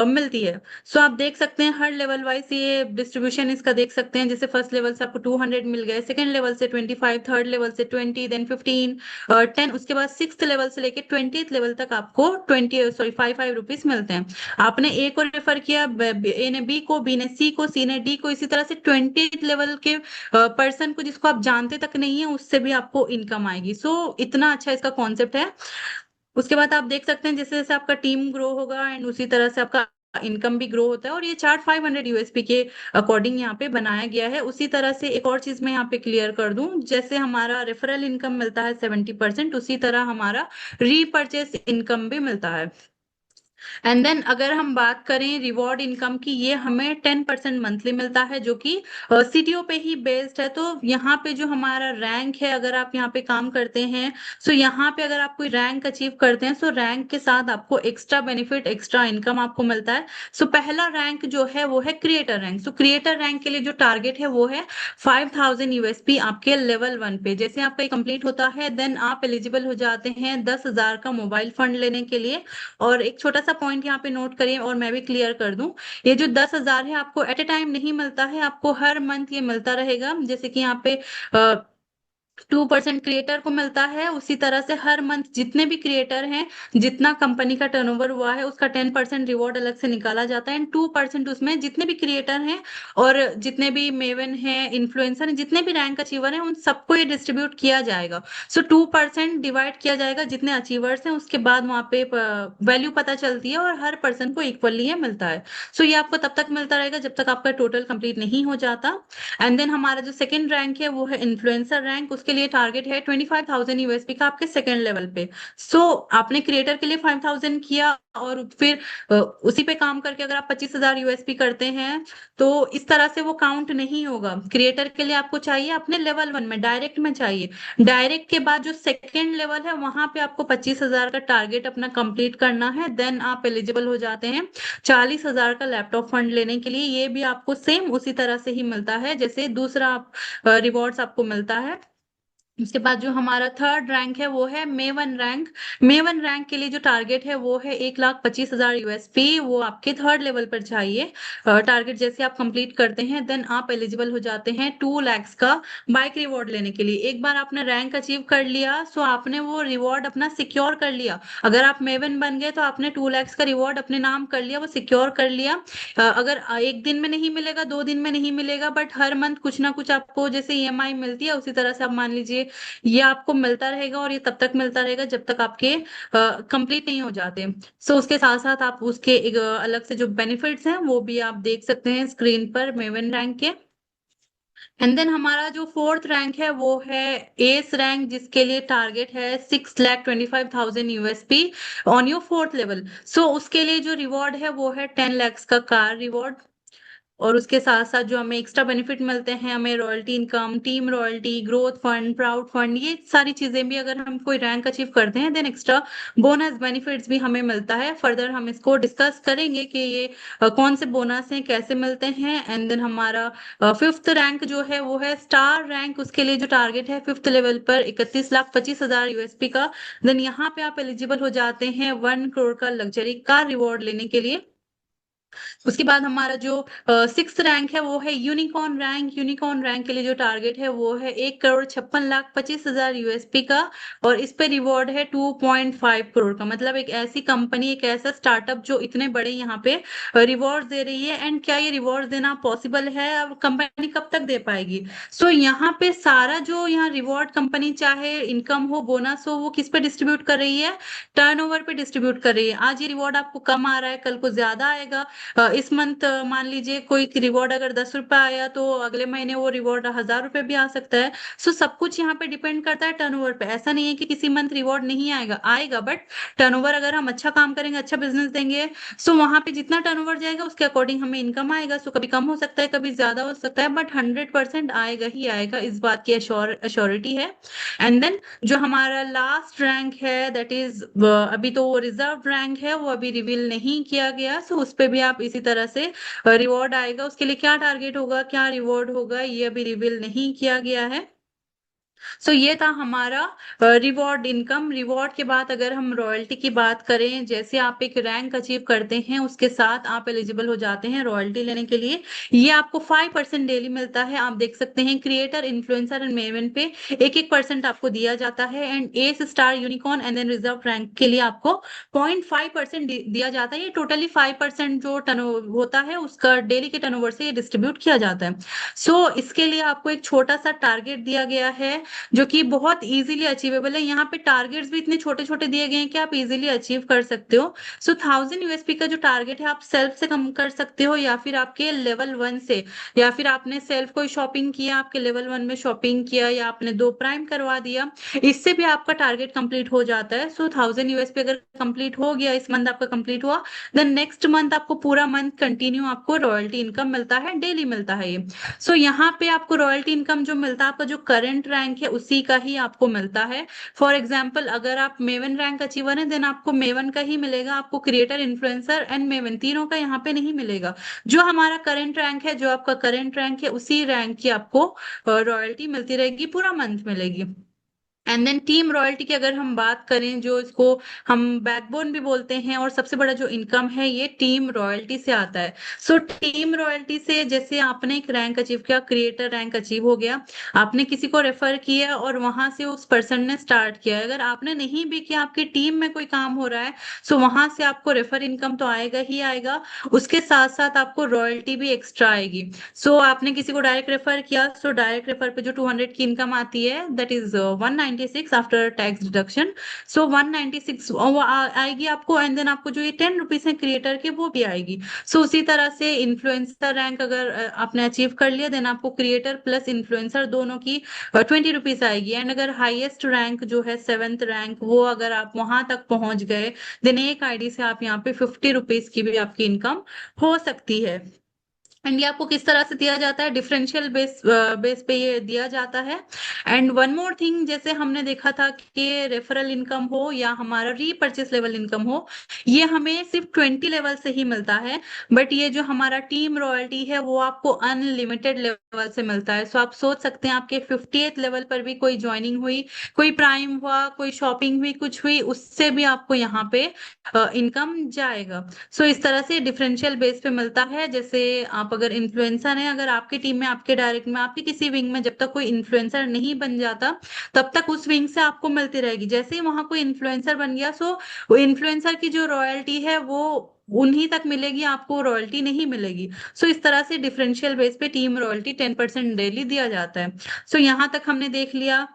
मिलती है। सो आप देख सकते हैं हर लेवल वाइज ये डिस्ट्रीब्यूशन इसका देख सकते हैं। जैसे फर्स्ट लेवल से आपको 200 मिल गए, सेकंड लेवल से 25, थर्ड लेवल से 20, देन 15, 10, उसके बाद सिक्स लेवल से लेके 20th लेवल तक आपको 5 5 रुपीज मिलते हैं। आपने ए को रेफर किया, ए ने बी को, बी ने सी को, सी ने डी को, इसी तरह से 20th लेवल के पर्सन को जिसको आप जानते तक नहीं है, उससे भी आपको इनकम आएगी। सो इतना अच्छा इसका कॉन्सेप्ट है। उसके बाद आप देख सकते हैं जैसे जैसे आपका टीम ग्रो होगा एंड उसी तरह से आपका इनकम भी ग्रो होता है। और ये चार्ट 500 यूएसपी के अकॉर्डिंग यहाँ पे बनाया गया है। उसी तरह से एक और चीज मैं यहाँ पे क्लियर कर दूं, जैसे हमारा रेफरल इनकम मिलता है 70%, उसी तरह हमारा रीपर्चेस इनकम भी मिलता है। एंड देन अगर हम बात करें रिवॉर्ड इनकम की, ये हमें 10% मंथली मिलता है, जो कि सीटीओ पे ही बेस्ड है। तो यहाँ पे जो हमारा रैंक है, अगर आप यहाँ पे काम करते हैं, सो यहाँ पे अगर आप कोई रैंक अचीव करते हैं, सो रैंक के साथ आपको एक्स्ट्रा बेनिफिट, एक्स्ट्रा इनकम आपको मिलता है। सो पहला रैंक जो है वो है creator rank. So creator rank के लिए जो टारगेट है वो है 5000 यूएसपी आपके लेवल 1 पे। जैसे आपका कंप्लीट होता है, देन आप एलिजिबल हो जाते हैं 10,000 का मोबाइल फंड लेने के लिए। और एक छोटा सा पॉइंट यहाँ पे नोट करिए और मैं भी क्लियर कर दूं, ये जो 10,000 है आपको एट ए टाइम नहीं मिलता है, आपको हर मंथ ये मिलता रहेगा। जैसे कि यहाँ पे 2% क्रिएटर को मिलता है, उसी तरह से हर मंथ जितने भी क्रिएटर हैं, जितना कंपनी का टर्नओवर हुआ है, उसका 10% रिवॉर्ड अलग से निकाला जाता है एंड 2% उसमें जितने भी क्रिएटर हैं और जितने भी मेवन हैं, इन्फ्लुएंसर हैं, जितने भी रैंक अचीवर हैं, उन सबको ये डिस्ट्रीब्यूट किया जाएगा। सो 2% डिवाइड किया जाएगा जितने अचीवर्स हैं, उसके बाद वहां पे वैल्यू पता चलती है और हर पर्सन को इक्वली ये मिलता है। सो ये आपको तब तक मिलता रहेगा जब तक आपका टोटल कंप्लीट नहीं हो जाता। एंड देन हमारा जो सेकंड रैंक है वो है इन्फ्लुएंसर रैंक। उसके लिए टारगेट है 25,000 यूएसपी का आपके सेकंड लेवल पे। सो आपने क्रिएटर के लिए 5,000 किया और फिर उसी पे काम करके अगर आप 25,000 यूएसपी करते हैं, तो इस तरह से वो काउंट नहीं होगा। क्रिएटर के लिए आपको चाहिए अपने लेवल 1 में, डायरेक्ट में चाहिए। डायरेक्ट के बाद जो सेकंड लेवल है वहां पे आपको 25,000 का टारगेट अपना कंप्लीट करना है, देन आप एलिजिबल हो जाते हैं 40,000 का लैपटॉप फंड लेने के लिए। ये भी आपको सेम उसी तरह से ही मिलता है जैसे दूसरा रिवॉर्ड्स आपको मिलता है। उसके बाद जो हमारा थर्ड रैंक है वो है मेवन रैंक। मेवन रैंक के लिए जो टारगेट है वो है 1,25,000 यूएसपी, वो आपके थर्ड लेवल पर चाहिए। टारगेट जैसे आप कंप्लीट करते हैं, देन आप एलिजिबल हो जाते हैं 2 lakhs का बाइक रिवॉर्ड लेने के लिए। एक बार आपने रैंक अचीव कर लिया, सो आपने वो रिवॉर्ड अपना सिक्योर कर लिया। अगर आप मेवन बन गए तो आपने 2 lakhs का रिवॉर्ड अपने नाम कर लिया, वो सिक्योर कर लिया। अगर एक दिन में नहीं मिलेगा, 2 दिन में नहीं मिलेगा, बट हर मंथ कुछ ना कुछ आपको जैसे ईएमआई मिलती है, उसी तरह से आप मान लीजिए ये आपको मिलता रहेगा। और ये तब तक मिलता रहेगा जब तक आपके कंप्लीट नहीं हो जाते। सो उसके साथ साथ आप उसके एक अलग से जो बेनिफिट्स हैं वो भी आप देख सकते हैं स्क्रीन पर मेवन रैंक के। एंड देन हमारा जो फोर्थ रैंक है वो है एस रैंक, जिसके लिए टारगेट है 6,25,000 USP on your fourth level. So उसके लिए जो रिवॉर्ड है वो है 10 lakhs का कार रिवॉर्ड। और उसके साथ साथ जो हमें एक्स्ट्रा बेनिफिट मिलते हैं, हमें royalty income, team royalty, growth fund, proud fund, ये सारी चीजें भी अगर हम कोई रैंक अचीव करते हैं, देन एक्स्ट्रा बोनस बेनिफिट्स भी हमें मिलता है। फर्दर हम इसको डिस्कस करेंगे कि ये कौन से बोनस हैं, कैसे मिलते हैं। एंड देन हमारा फिफ्थ रैंक जो है वो है स्टार रैंक। उसके लिए जो टारगेट है फिफ्थ लेवल पर 31,25,000 यूएसपी का। देन यहाँ पे आप एलिजिबल हो जाते हैं 1 crore का लग्जरी कार रिवॉर्ड लेने के लिए। उसके बाद हमारा जो सिक्स रैंक है वो है यूनिकॉर्न रैंक। यूनिकॉर्न रैंक के लिए जो टारगेट है वो है 1,56,25,000 यूएसपी का, और इस पे रिवॉर्ड है 2.5 करोड़ का। मतलब एक ऐसी कंपनी, एक ऐसा स्टार्टअप जो इतने बड़े यहाँ पे रिवॉर्ड दे रही है। एंड क्या ये रिवॉर्ड देना पॉसिबल है? अब कंपनी कब तक दे पाएगी? सो यहाँ पे सारा जो यहाँ रिवॉर्ड कंपनी, चाहे इनकम हो, बोनस हो, वो किस पे डिस्ट्रीब्यूट कर रही है? टर्नओवर पे डिस्ट्रीब्यूट कर रही है। आज ये रिवॉर्ड आपको कम आ रहा है, कल को ज्यादा आएगा। इस मंथ मान लीजिए कोई रिवॉर्ड अगर 10 रुपए आया, तो अगले महीने वो रिवॉर्ड 1,000 रुपए भी आ सकता है। सो सब कुछ यहाँ पे डिपेंड करता है टर्नओवर पे। ऐसा नहीं है कि किसी मंथ रिवॉर्ड नहीं आएगा, आएगा, बट टर्नओवर अगर हम अच्छा काम करेंगे, अच्छा बिजनेस देंगे, सो वहां पे जितना टर्नओवर जाएगा उसके अकॉर्डिंग हमें इनकम आएगा। सो कभी कम हो सकता है, कभी ज्यादा हो सकता है, बट 100% आएगा ही आएगा, इस बात की अश्योरिटी है। एंड देन जो हमारा लास्ट रैंक है, दैट इज, अभी तो वो रिजर्व रैंक है, वो अभी रिवील नहीं किया गया। सो उस पे भी आप इसी तरह से रिवॉर्ड आएगा। उसके लिए क्या टारगेट होगा, क्या रिवॉर्ड होगा, ये अभी रिवील नहीं किया गया है। सो ये था हमारा रिवॉर्ड इनकम। रिवॉर्ड के बाद अगर हम रॉयल्टी की बात करें, जैसे आप एक रैंक अचीव करते हैं उसके साथ आप एलिजिबल हो जाते हैं रॉयल्टी लेने के लिए। ये आपको 5% डेली मिलता है। आप देख सकते हैं क्रिएटर, इन्फ्लुएंसर एंड मेवन पे 1-1% आपको दिया जाता है। And S star, unicorn and then reserve rank के लिए आपको 0.5% दिया जाता है। ये टोटली 5% जो टर्न होता है उसका डेली के टर्नओवर से ये डिस्ट्रीब्यूट किया जाता है। सो इसके लिए आपको एक छोटा सा टारगेट दिया गया है जो कि बहुत इजीली अचीवेबल है। यहाँ पे टारगेट्स भी इतने छोटे छोटे दिए गए हैं कि आप इजीली अचीव कर सकते हो। सो 1,000 यूएसपी का जो टारगेट है, आप सेल्फ से कम कर सकते हो, या फिर आपके लेवल 1 से, या फिर आपने सेल्फ कोई शॉपिंग किया, आपके लेवल 1 में शॉपिंग किया, या आपने 2 प्राइम करवा दिया, इससे भी आपका टारगेट कंप्लीट हो जाता है। सो 1,000 यूएसपी अगर कंप्लीट हो गया, इस मंथ आपका कंप्लीट हुआ, देन नेक्स्ट मंथ आपको पूरा मंथ कंटिन्यू आपको रॉयल्टी इनकम मिलता है, डेली मिलता है ये। सो यहाँ पे आपको रॉयल्टी इनकम जो मिलता है, आपका जो करंट रैंक है उसी का ही आपको मिलता है। फॉर एग्जाम्पल, अगर आप मेवन रैंक अचीवर हैं, देन आपको मेवन का ही मिलेगा, आपको क्रिएटर, इन्फ्लुएंसर एंड मेवन तीनों का यहाँ पे नहीं मिलेगा। जो हमारा करंट रैंक है, जो आपका करंट रैंक है, उसी रैंक की आपको रॉयल्टी मिलती रहेगी, पूरा मंथ मिलेगी। एंड देन टीम रॉयल्टी की अगर हम बात करें, जो इसको हम बैकबोन भी बोलते हैं, और सबसे बड़ा जो इनकम है ये टीम रॉयल्टी से आता है। सो टीम रॉयल्टी से, जैसे आपने एक रैंक अचीव किया, क्रिएटर रैंक अचीव हो गया, आपने किसी को रेफर किया और वहां से उस पर्सन ने स्टार्ट किया। अगर आपने नहीं भी किया, आपकी टीम में कोई काम हो रहा है, सो वहां से आपको रेफर इनकम तो आएगा ही आएगा, उसके साथ साथ आपको रॉयल्टी भी एक्स्ट्रा आएगी। सो आपने किसी को डायरेक्ट रेफर किया, सो डायरेक्ट रेफर पे जो 200 की इनकम आती है, that is 196 after tax deduction. So 196 आएगी आपको। एंड देन आपको जो ये 10 रुपीज है क्रिएटर के, वो भी आएगी। सो उसी तरह से इन्फ्लुएंसर रैंक अगर आपने अचीव कर लिया, देन आपको क्रिएटर प्लस इन्फ्लुएंसर दोनों की 20 रुपीज आएगी। एंड अगर हाईएस्ट रैंक जो है 7th रैंक, वो अगर आप वहां तक पहुंच गए, देन एक आईडी से आप यहाँ पे 50 रुपीज की भी आपकी इनकम हो सकती है। एंड ये आपको किस तरह से दिया जाता है? डिफरेंशियल बेस पे ये दिया जाता है। एंड वन मोर थिंग, जैसे हमने देखा था कि रेफरल इनकम हो या हमारा रीपर्चेस लेवल इनकम हो, ये हमें सिर्फ 20 लेवल से ही मिलता है। बट ये जो हमारा टीम रॉयल्टी है वो आपको अनलिमिटेड लेवल से मिलता है। सो आप सोच सकते हैं, आपके 50th लेवल पर भी कोई ज्वाइनिंग हुई, कोई प्राइम हुआ, कोई शॉपिंग हुई, कुछ हुई, उससे भी आपको यहाँ पे इनकम जाएगा। सो इस तरह से डिफरेंशियल बेस पे मिलता है। जैसे आप अगर इन्फ्लुएंसर हैं, अगर आपकी टीम में, आपके डायरेक्ट में, आपकी किसी विंग में जब तक कोई इन्फ्लुएंसर नहीं बन जाता, तब तक उस विंग से आपको मिलती रहेगी। जैसे ही वहां कोई इन्फ्लुएंसर बन गया, सो वो इन्फ्लुएंसर की जो रॉयल्टी है वो उन्हीं तक मिलेगी, आपको रॉयल्टी नहीं मिलेगी। सो इस तरह से डिफरेंशियल बेस पे टीम रॉयल्टी 10% डेली दिया जाता है। सो यहाँ तक हमने देख लिया,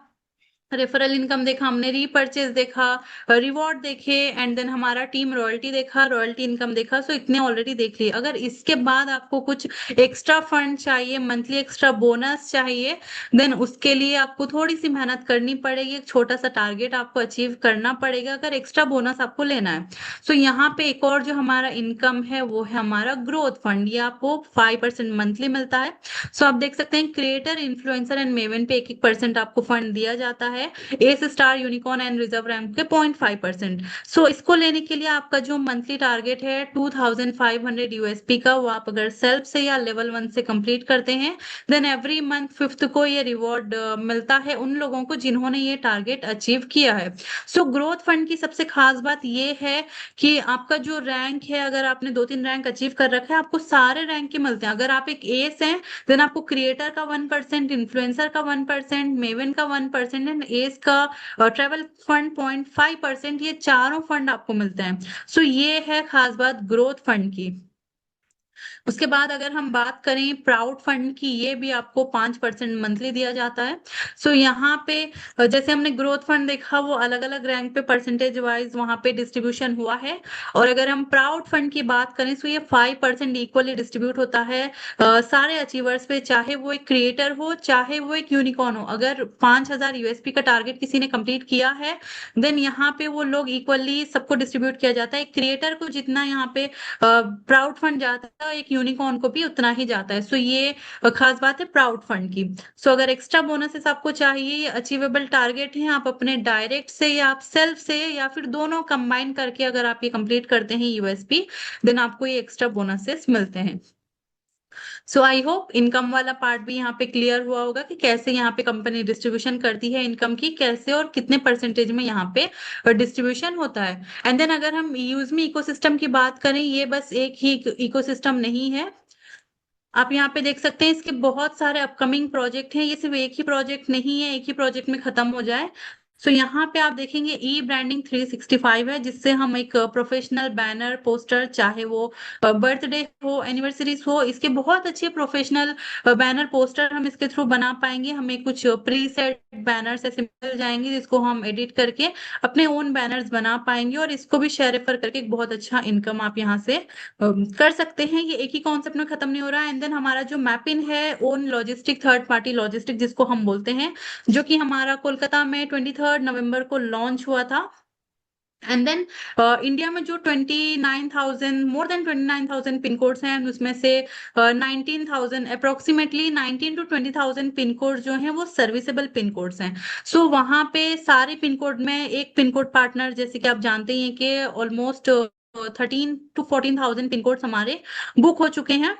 रेफरल इनकम देखा हमने, रीपर्चेज देखा, रिवॉर्ड देखे, एंड देन हमारा टीम रॉयल्टी देखा, रॉयल्टी इनकम देखा। सो इतने ऑलरेडी देख लिए। अगर इसके बाद आपको कुछ एक्स्ट्रा फंड चाहिए, मंथली एक्स्ट्रा बोनस चाहिए, देन उसके लिए आपको थोड़ी सी मेहनत करनी पड़ेगी, एक छोटा सा टारगेट आपको अचीव करना पड़ेगा अगर एक्स्ट्रा बोनस आपको लेना है। सो यहाँ पे एक और जो हमारा इनकम है वो है हमारा ग्रोथ फंड। ये आपको 5% मंथली मिलता है। सो आप देख सकते हैं क्रिएटर, इन्फ्लुएंसर एंड मेवन पे 1-1% आपको फंड दिया जाता है। है S star, unicorn and reserve rank के 0.5%। सो इसको लेने के लिए आपका जो मंथली टारगेट है 2500 यूएसपी का, वो आप अगर सेल्फ से या लेवल 1 से कंप्लीट करते हैं, देन एवरी मंथ फिफ्थ को ये रिवॉर्ड मिलता है उन लोगों को जिन्होंने ये टारगेट अचीव किया है। सो ग्रोथ फंड की सबसे खास बात ये है कि आपका जो रैंक है, अगर आपने 2-3 रैंक अचीव कर रखा है, आपको सारे रैंक के मिलते हैं। अगर आप एक एस हैं, देन आपको क्रिएटर का 1%, इन्फ्लुएंसर का 1%, मेवन का 1% एंड एस का ट्रेवल फंड 0.5%, ये चारों फंड आपको मिलते हैं। सो ये है खास बात ग्रोथ फंड की। उसके बाद अगर हम बात करें प्राउड फंड की, ये भी आपको 5% मंथली दिया जाता है। सो यहाँ पे जैसे हमने ग्रोथ फंड देखा, वो अलग अलग रैंक पे परसेंटेज वाइज वहां पे डिस्ट्रीब्यूशन हुआ है। और अगर हम प्राउड फंड की बात करें तो ये 5% इक्वली डिस्ट्रीब्यूट होता है सारे अचीवर्स पे, चाहे वो एक क्रिएटर हो चाहे वो एक यूनिकॉर्न हो। अगर 5000 यूएसपी का टारगेट किसी ने कंप्लीट किया है, देन यहाँ पे वो लोग इक्वली सबको डिस्ट्रीब्यूट किया जाता है। एक क्रिएटर को जितना यहाँ पे प्राउड फंड जाता है, एक यूनिकॉर्न को भी उतना ही जाता है। सो ये खास बात है प्राउड फंड की। सो अगर एक्स्ट्रा बोनसेस आपको चाहिए, ये अचीवेबल टारगेट हैं, आप अपने डायरेक्ट से या आप सेल्फ से या फिर दोनों कंबाइन करके अगर आप ये कंप्लीट करते हैं यूएसपी, देन आपको ये एक्स्ट्रा बोनसेस मिलते हैं। सो आई होप इनकम वाला पार्ट भी यहाँ पे क्लियर हुआ होगा कि कैसे यहाँ पे कंपनी डिस्ट्रीब्यूशन करती है इनकम की, कैसे और कितने परसेंटेज में यहाँ पे डिस्ट्रीब्यूशन होता है। एंड देन अगर हम यूजमी इकोसिस्टम की बात करें, ये बस एक ही इकोसिस्टम नहीं है। आप यहाँ पे देख सकते हैं इसके बहुत सारे अपकमिंग प्रोजेक्ट हैं, ये सिर्फ एक ही प्रोजेक्ट नहीं है एक ही प्रोजेक्ट में खत्म हो जाए। सो यहाँ पे आप देखेंगे ई ब्रांडिंग 365 है, जिससे हम एक प्रोफेशनल बैनर पोस्टर, चाहे वो बर्थडे हो एनिवर्सरीज हो, इसके बहुत अच्छे प्रोफेशनल बैनर पोस्टर हम इसके थ्रू बना पाएंगे। हमें कुछ प्री सेट बैनर्स ऐसे मिल जाएंगे जिसको हम एडिट करके अपने ओन बैनर्स बना पाएंगे, और इसको भी शेयर रेफर करके एक बहुत अच्छा इनकम आप यहाँ से कर सकते हैं। ये एक ही कॉन्सेप्ट में खत्म नहीं हो रहा है। एंड देन हमारा जो मैपिन है own logistic, third party logistic जिसको हम बोलते हैं, जो कि हमारा कोलकाता में 23 नवंबर को लॉन्च हुआ था। एंड देन इंडिया में जो 29,000, मोर देन 29,000 पिन कोड्स हैं, उसमें से 19,000 अप्रोक्सीमेटली 19 to 20,000 पिन कोड जो हैं वो सर्विसेबल पिन कोड्स हैं। सो वहां पे सारे पिन कोड में एक पिन कोड पार्टनर, जैसे कि आप जानते ही हैं कि ऑलमोस्ट 13 to 14,000 पिन कोड्स हमारे बुक हो चुके हैं।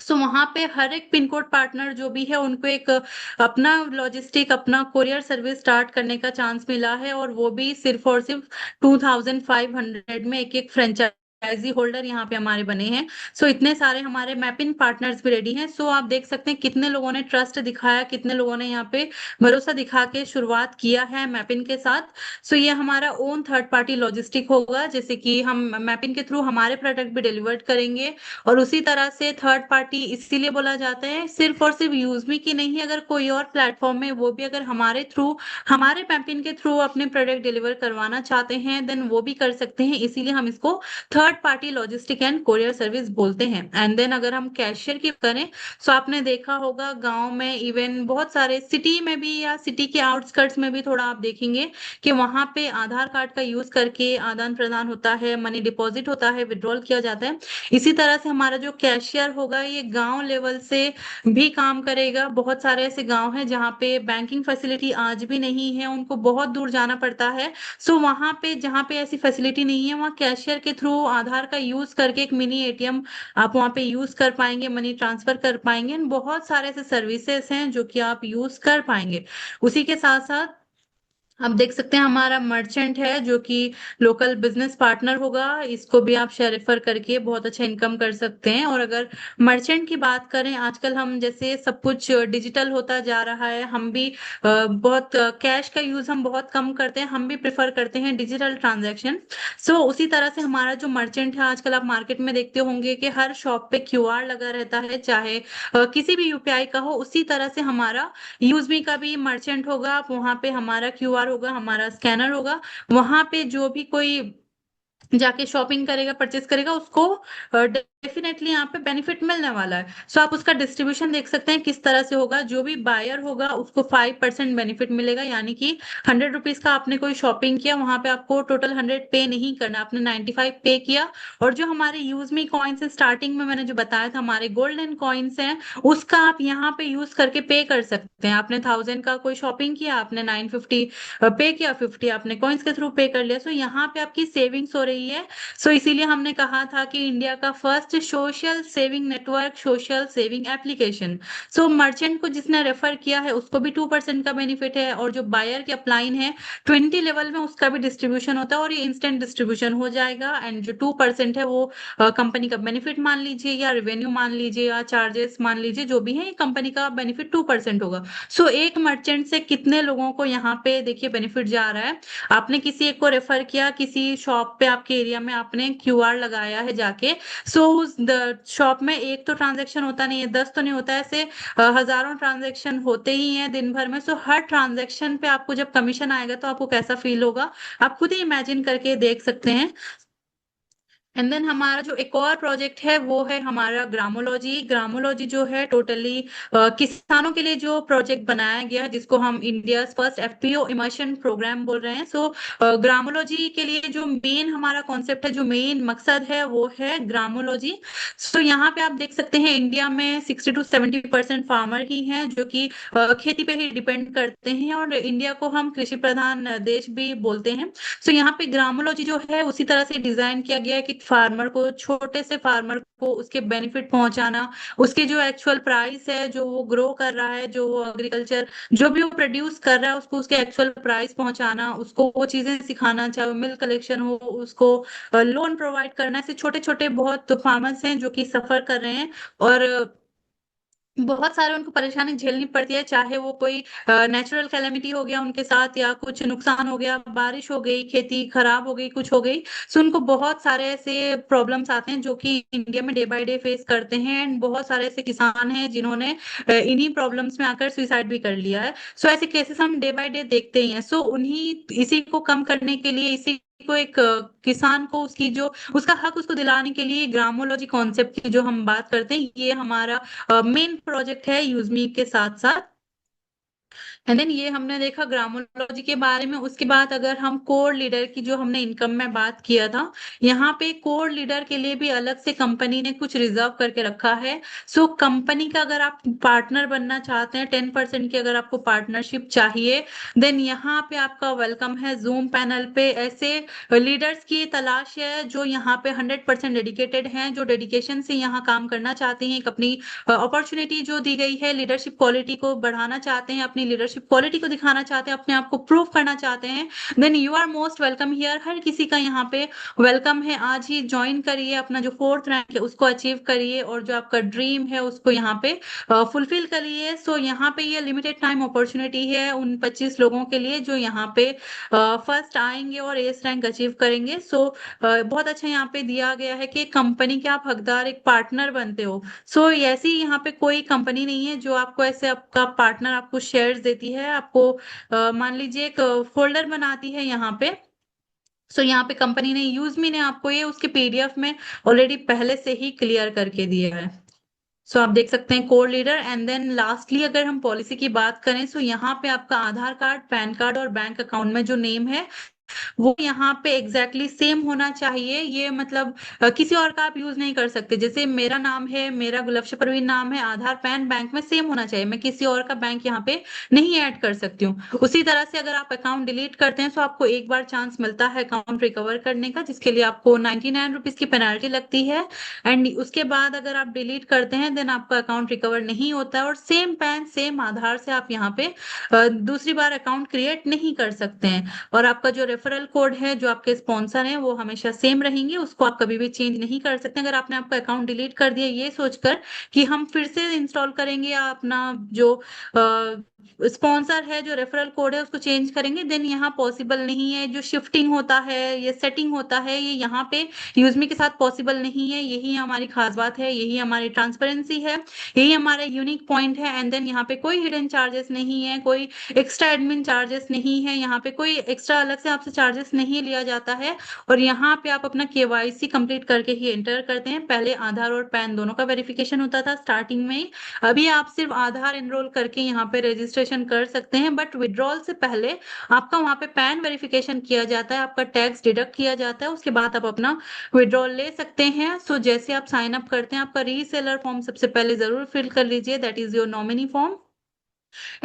सो वहां पे हर एक पिन कोड पार्टनर जो भी है उनको एक अपना लॉजिस्टिक, अपना कोरियर सर्विस स्टार्ट करने का चांस मिला है, और वो भी सिर्फ और सिर्फ 2500 में एक एक फ्रेंचाइजी होल्डर यहाँ पे हमारे बने हैं। सो इतने सारे हमारे मैपिंग पार्टनर्स भी रेडी हैं। सो आप देख सकते हैं कितने लोगों ने ट्रस्ट दिखाया, कितने लोगों ने यहाँ पे भरोसा दिखा के शुरुआत किया है मैपिंग के साथ। सो ये हमारा ओन थर्ड पार्टी लॉजिस्टिक होगा, जैसे कि हम मैपिंग के थ्रू हमारे प्रोडक्ट भी डिलीवर करेंगे। और उसी तरह से थर्ड पार्टी इसीलिए बोला जाता है, सिर्फ और सिर्फ यूजमी की नहीं, अगर कोई और प्लेटफॉर्म है वो भी अगर हमारे थ्रू, हमारे पैम्पिन के थ्रू अपने प्रोडक्ट डिलीवर करवाना चाहते हैं, देन वो भी कर सकते हैं। इसीलिए हम इसको third party logistic and courier service बोलते हैं। एंड देन अगर हम कैशियर की करें, तो आपने देखा होगा गांव में, इवन बहुत सारे सिटी में भी या सिटी के आउटस्कर्ट्स में भी थोड़ा आप देखेंगे कि वहां पे आधार कार्ड का यूज करके आदान प्रदान होता है, मनी डिपॉजिट होता है, विड्रॉल किया जाता है। इसी तरह से हमारा जो कैशियर होगा ये गांव लेवल से भी काम करेगा। बहुत सारे ऐसे गांव हैं जहाँ पे बैंकिंग फैसिलिटी आज भी नहीं है, उनको बहुत दूर जाना पड़ता है। सो वहां पे जहाँ पे ऐसी फैसिलिटी नहीं है, वहाँ कैशियर के थ्रू आधार का यूज करके एक मिनी एटीएम आप वहाँ पे यूज कर पाएंगे, मनी ट्रांसफर कर पाएंगे। बहुत सारे ऐसे सर्विसेज हैं जो कि आप यूज कर पाएंगे। उसी के साथ साथ आप देख सकते हैं हमारा मर्चेंट है जो कि लोकल बिजनेस पार्टनर होगा, इसको भी आप शेयर रेफर करके बहुत अच्छा इनकम कर सकते हैं। और अगर मर्चेंट की बात करें, आजकल हम जैसे सब कुछ डिजिटल होता जा रहा है, हम भी बहुत कैश का यूज हम बहुत कम करते हैं, हम भी प्रेफर करते हैं डिजिटल ट्रांजैक्शन। सो उसी तरह से हमारा जो मर्चेंट है, आजकल आप मार्केट में देखते होंगे कि हर शॉप पे क्यूआर लगा रहता है, चाहे किसी भी यूपीआई का हो। उसी तरह से हमारा यूजमी का भी मर्चेंट होगा, आप वहां पे हमारा क्यूआर होगा, हमारा स्कैनर होगा, वहां पे जो भी कोई जाके शॉपिंग करेगा, परचेस करेगा, उसको डेफिनेटली यहाँ पे बेनिफिट मिलने वाला है। सो आप उसका डिस्ट्रीब्यूशन देख सकते हैं किस तरह से होगा। जो भी बायर होगा उसको 5% बेनिफिट मिलेगा, यानी कि 100 रुपीज का आपने कोई शॉपिंग किया, वहां पे आपको टोटल 100 पे नहीं करना, आपने 95 पे किया। और जो हमारे यूज मी कॉइन्स है, स्टार्टिंग में मैंने जो बताया था हमारे गोल्डन कॉइन्स हैं, उसका आप यहाँ पे यूज करके पे कर सकते हैं। आपने 1000 का कोई शॉपिंग किया, आपने 950 पे किया, 50 आपने कॉइन्स के थ्रू पे कर लिया। सो यहाँ पे आपकी सेविंग्स हो रही है। सो इसीलिए हमने कहा था कि इंडिया का first social saving network, social saving application. So merchant को जिसने रेफर किया है उसको भी 2% का बेनिफिट है, और जो बायर के अपलाइन है 20 लेवल में, उसका भी डिस्ट्रीब्यूशन होता है, और ये इंस्टेंट डिस्ट्रीब्यूशन हो जाएगा। एंड जो 2% है वो कंपनी का बेनिफिट मान लीजिए, या रेवेन्यू मान लीजिए, या चार्जेस मान लीजिए, जो भी है, ये कंपनी का बेनिफिट 2% होगा। सो एक मर्चेंट से कितने लोगों को यहाँ पे देखिए बेनिफिट जा रहा है। आपने किसी एक को रेफर किया, किसी शॉप पे आपके एरिया में आपने क्यूआर लगाया है जाके, सो उस शॉप में एक तो ट्रांजैक्शन होता नहीं है, 10 तो नहीं होता है, ऐसे हजारों ट्रांजैक्शन होते ही हैं दिन भर में। सो हर ट्रांजैक्शन पे आपको जब कमीशन आएगा तो आपको कैसा फील होगा, आप खुद ही इमेजिन करके देख सकते हैं। एंड देन हमारा जो एक और प्रोजेक्ट है वो है हमारा ग्रामोलॉजी। ग्रामोलॉजी जो है टोटली किसानों के लिए जो प्रोजेक्ट बनाया गया है, जिसको हम India first FPO immersion programme बोल रहे हैं। सो ग्रामोलॉजी के लिए जो मेन हमारा कॉन्सेप्ट है, जो मेन मकसद है, वो है ग्रामोलॉजी। सो यहाँ पे आप देख सकते हैं इंडिया में 60 to 70% फार्मर ही हैं जो कि खेती पे ही डिपेंड करते हैं, और इंडिया को हम कृषि प्रधान देश भी बोलते हैं। सो यहाँ पे ग्रामोलॉजी जो है उसी तरह से डिजाइन किया गया है कि फार्मर को, छोटे से फार्मर को उसके बेनिफिट पहुंचाना, उसके जो एक्चुअल प्राइस है, जो वो ग्रो कर रहा है, जो वो एग्रीकल्चर जो भी वो प्रोड्यूस कर रहा है, उसको उसके एक्चुअल प्राइस पहुंचाना, उसको वो चीजें सिखाना, चाहे वो मिल्क कलेक्शन हो, उसको लोन प्रोवाइड करना। ऐसे छोटे छोटे बहुत फार्मर्स हैं जो कि सफर कर रहे हैं, और बहुत सारे उनको परेशानी झेलनी पड़ती है, चाहे वो कोई नेचुरल कैलेमिटी हो गया उनके साथ, या कुछ नुकसान हो गया, बारिश हो गई, खेती खराब हो गई, कुछ हो गई। सो उनको बहुत सारे ऐसे प्रॉब्लम्स आते हैं जो कि इंडिया में डे बाय डे फेस करते हैं। एंड बहुत सारे ऐसे किसान हैं जिन्होंने इन्हीं प्रॉब्लम्स में आकर सुसाइड भी कर लिया है। सो ऐसे केसेस हम डे बाय डे देखते ही हैं। सो उन्हीं इसी को कम करने के लिए, इसी को एक किसान को उसकी जो उसका हक उसको दिलाने के लिए ग्रामोलॉजी कॉन्सेप्ट की जो हम बात करते हैं, ये हमारा मेन प्रोजेक्ट है यूजमी के साथ साथ। एंड देन ये हमने देखा ग्रामोलॉजी के बारे में। उसके बाद अगर हम कोर लीडर की, जो हमने इनकम में बात किया था, यहाँ पे कोर लीडर के लिए भी अलग से कंपनी ने कुछ रिजर्व करके रखा है। सो कंपनी का अगर आप पार्टनर बनना चाहते हैं, 10% की अगर आपको पार्टनरशिप चाहिए, देन यहाँ पे आपका वेलकम है। जूम पैनल पे ऐसे लीडर्स की तलाश है जो यहाँ पे 100% डेडिकेटेड हैं, जो डेडिकेशन से यहाँ काम करना चाहते हैं, एक अपनी अपॉर्चुनिटी जो दी गई है, लीडरशिप क्वालिटी को बढ़ाना चाहते हैं, अपनी लीडरशिप क्वालिटी को दिखाना चाहते हैं, अपने आप को प्रूव करना चाहते हैं, then you are most welcome here. हर किसी का यहाँ पे वेलकम है। आज ही ज्वाइन करिए, अपना जो 4th रैंक है उसको अचीव करिए, और जो आपका ड्रीम है उसको यहाँ पे फुलफिल करिए। सो यहाँ पे ये लिमिटेड टाइम अपॉर्चुनिटी है उन 25 लोगों के लिए जो यहाँ पे फर्स्ट आएंगे और एस रैंक अचीव करेंगे। सो बहुत अच्छा यहाँ पे दिया गया है कि कंपनी के आप हकदार, एक पार्टनर बनते हो। सो ऐसी यहाँ पे कोई कंपनी नहीं है जो आपको ऐसे, आपका पार्टनर आपको शेयर्स देती है, आपको मान लीजिए एक फोल्डर बनाती है यहाँ पे। सो यहाँ पे कंपनी ने, यूजमी ने आपको ये उसके पीडीएफ में ऑलरेडी पहले से ही क्लियर करके दिया है। सो आप देख सकते हैं core leader. And then lastly अगर हम पॉलिसी की बात करें, सो यहाँ पे आपका आधार कार्ड, पैन कार्ड और बैंक अकाउंट में जो नेम है वो यहाँ पे एग्जैक्टली सेम होना चाहिए। ये मतलब किसी और का आप यूज नहीं कर सकते। जैसे मेरा नाम है, मेरा गुलफ्शा परवीन नाम है, आधार पैन बैंक में सेम होना चाहिए, मैं किसी और का बैंक यहाँ पे नहीं ऐड कर सकती हूँ। उसी तरह से अगर आप अकाउंट डिलीट करते हैं तो आपको एक बार चांस मिलता है अकाउंट रिकवर करने का, जिसके लिए आपको 99 रुपीज की पेनाल्टी लगती है। एंड उसके बाद अगर आप डिलीट करते हैं देन आपका अकाउंट रिकवर नहीं होता है, और सेम पैन सेम आधार से आप यहाँ पे दूसरी बार अकाउंट क्रिएट नहीं कर सकते हैं। और आपका जो रेफरल कोड है, जो आपके स्पॉन्सर हैं, वो हमेशा सेम रहेंगे, उसको आप कभी भी चेंज नहीं कर सकते। अगर आपने आपका अकाउंट डिलीट कर दिया ये सोचकर कि हम फिर से इंस्टॉल करेंगे, या अपना जो स्पॉन्सर है, जो रेफरल कोड है, उसको चेंज करेंगे, देन यहाँ पॉसिबल नहीं है। जो शिफ्टिंग होता है, ये सेटिंग होता है, ये यहाँ पे यूजमी के साथ पॉसिबल नहीं है। यही हमारी खास बात है, यही हमारी ट्रांसपेरेंसी है, यही हमारा यूनिक पॉइंट है। एंड देन यहाँ पे कोई हिडन चार्जेस नहीं है, कोई एक्स्ट्रा एडमिन चार्जेस नहीं है, यहाँ पे कोई एक्स्ट्रा अलग से आप आपसे चार्जेस नहीं लिया जाता है। और यहाँ पे आप अपना केवाईसी कंप्लीट करके ही एंटर करते हैं। पहले आधार और पैन दोनों का वेरिफिकेशन होता था स्टार्टिंग में ही। अभी आप सिर्फ आधार एनरोल करके यहाँ पे रजिस्ट्रेशन कर सकते हैं, बट विड्रॉल से पहले आपका वहाँ पे पैन वेरिफिकेशन किया जाता है, आपका टैक्स डिडक्ट किया जाता है, उसके बाद आप अपना विड्रॉल ले सकते हैं। सो जैसे आप साइन अप करते हैं, आपका रीसेलर फॉर्म सबसे पहले जरूर फिल कर लीजिए, that is your nominee form.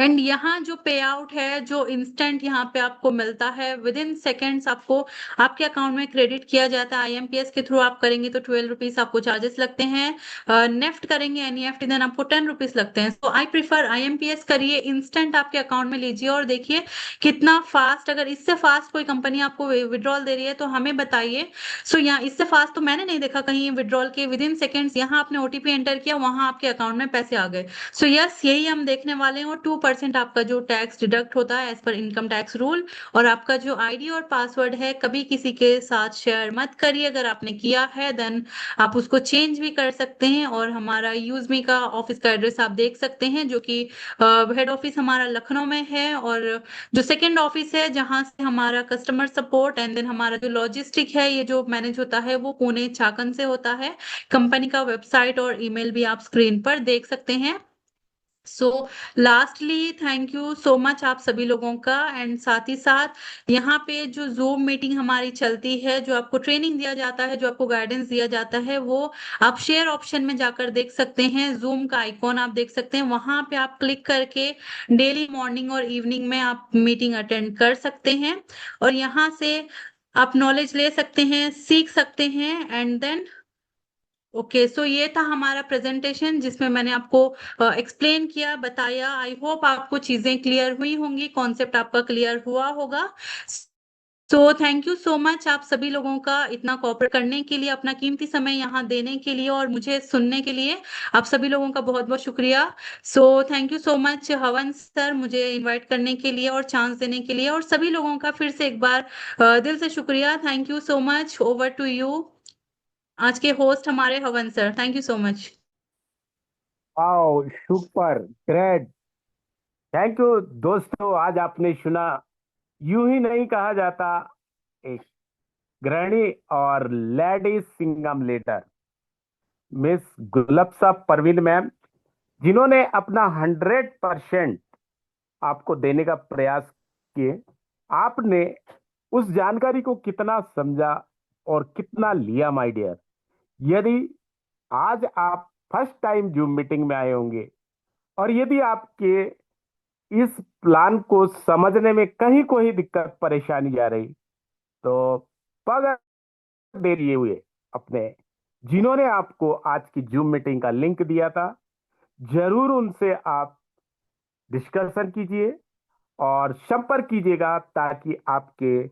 And यहाँ जो पे आउट है, जो इंस्टेंट यहाँ पे आपको मिलता है, विद इन सेकेंड्स आपको आपके अकाउंट में क्रेडिट किया जाता है। आईएमपीएस के थ्रू आप करेंगे तो 12 रुपीज आपको चार्जेस लगते हैं। नेफ्ट करेंगे एनईएफटी देन आपको 10 रुपीज लगते हैं। सो आई प्रिफर आईएमपीएस करिए, इंस्टेंट आपके अकाउंट में लीजिए और देखिए कितना फास्ट। अगर इससे फास्ट कोई कंपनी आपको विड्रॉल दे रही है तो हमें बताइए। सो यहाँ इससे फास्ट तो मैंने नहीं देखा कहीं विड्रॉल के, विद इन सेकेंड्स यहाँ आपने ओटीपी एंटर किया, वहां आपके अकाउंट में पैसे आ गए। सो यस, यही हम देखने वाले हैं। और 2% आपका जो टैक्स डिडक्ट होता है as per income tax rule. और आपका जो आईडी और पासवर्ड है कभी किसी के साथ शेयर मत करिए। अगर आपने किया है देन आप उसको चेंज भी कर सकते हैं। और हमारा यूजमी का ऑफिस का एड्रेस आप देख सकते हैं, जो कि हेड ऑफिस हमारा लखनऊ में है। और जो सेकेंड ऑफिस है जहां से हमारा कस्टमर सपोर्ट एंड देन हमारा जो लॉजिस्टिक है ये जो मैनेज होता है, वो पुणे छाकन से होता है। कंपनी का वेबसाइट और ईमेल भी आप स्क्रीन पर देख सकते हैं। सो lastly thank you so much आप सभी लोगों का। एंड साथ ही साथ यहाँ पे जो जूम मीटिंग हमारी चलती है, जो आपको ट्रेनिंग दिया जाता है, जो आपको गाइडेंस दिया जाता है, वो आप शेयर ऑप्शन में जाकर देख सकते हैं। जूम का आइकॉन आप देख सकते हैं, वहां पे आप क्लिक करके डेली मॉर्निंग और इवनिंग में आप मीटिंग अटेंड कर सकते हैं। और यहाँ से आप नॉलेज ले सकते हैं, सीख सकते हैं। एंड देन ओके, सो ये था हमारा प्रेजेंटेशन जिसमें मैंने आपको एक्सप्लेन किया, बताया। आई होप आपको चीजें क्लियर हुई होंगी, कॉन्सेप्ट आपका क्लियर हुआ होगा। So thank you so much आप सभी लोगों का इतना कोऑपरेट करने के लिए, अपना कीमती समय यहाँ देने के लिए और मुझे सुनने के लिए। आप सभी लोगों का बहुत बहुत शुक्रिया। So thank you so much हवन सर, मुझे इनवाइट करने के लिए और चांस देने के लिए। और सभी लोगों का फिर से एक बार दिल से शुक्रिया। Thank you so much. Over to you, आज के होस्ट हमारे Havan sir. Thank you so much. Wow, super great. Thank you दोस्तों। आज आपने सुना, यूं ही नहीं कहा जाता। एक गृहिणी और lady Singham leader miss Gulafsha Parveen ma'am, जिन्होंने अपना 100% आपको देने का प्रयास किए। आपने उस जानकारी को कितना समझा और कितना लिया माय डियर। यदि आज आप फर्स्ट टाइम जूम मीटिंग में आए होंगे और यदि आपके इस प्लान को समझने में कहीं कोई दिक्कत परेशानी आ रही, तो पग दे दिए हुए अपने जिन्होंने आपको आज की जूम मीटिंग का लिंक दिया था, जरूर उनसे आप डिस्कशन कीजिए और संपर्क कीजिएगा, ताकि आपके